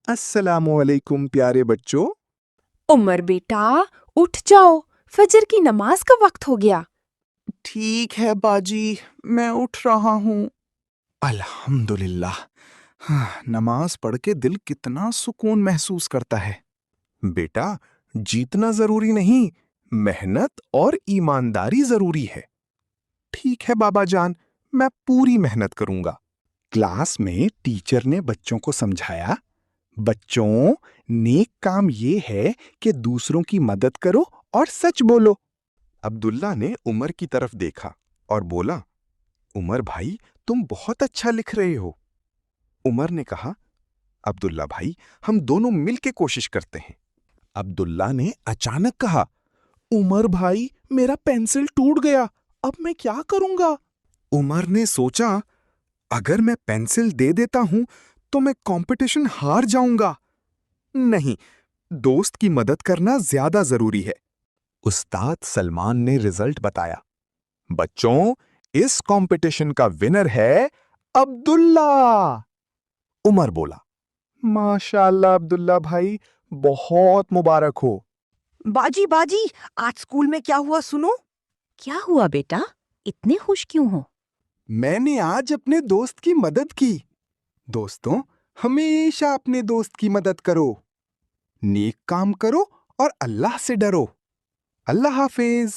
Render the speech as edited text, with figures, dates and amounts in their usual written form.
السلام علیکم پیارے بچوں. عمر بیٹا اٹھ جاؤ، فجر کی نماز کا وقت ہو گیا۔ ٹھیک ہے باجی، میں اٹھ رہا ہوں. الحمدللہ. نماز پڑھ کے دل کتنا سکون محسوس کرتا ہے. بیٹا، جیتنا ضروری نہیں، محنت اور ایمانداری ضروری ہے. ٹھیک ہے بابا جان، میں پوری محنت کروں گا. کلاس میں ٹیچر نے بچوں کو سمجھایا، بچوں، نیک کام یہ ہے کہ دوسروں کی مدد کرو اور سچ بولو. عبداللہ نے عمر کی طرف دیکھا اور بولا، عمر بھائی تم بہت اچھا لکھ رہے ہو. عمر نے کہا، عبداللہ بھائی ہم دونوں مل کے کوشش کرتے ہیں. عبداللہ نے اچانک کہا، عمر بھائی میرا پینسل ٹوٹ گیا، اب میں کیا کروں گا؟ عمر نے سوچا، اگر میں پینسل دے دیتا ہوں تو میں کمپٹیشن ہار جاؤں گا. نہیں، دوست کی مدد کرنا زیادہ ضروری ہے. استاد سلمان نے رزلٹ بتایا. بچوں، اس کمپٹیشن کا ونر ہے عبداللہ. عمر بولا، ماشاءاللہ عبداللہ بھائی، بہت مبارک ہو. باجی آج اسکول میں کیا ہوا سنو؟ کیا ہوا بیٹا؟ اتنے خوش کیوں ہو؟ میں نے آج اپنے دوست کی مدد کی. دوستوں، ہمیشہ اپنے دوست کی مدد کرو، نیک کام کرو اور اللہ سے ڈرو. اللہ حافظ.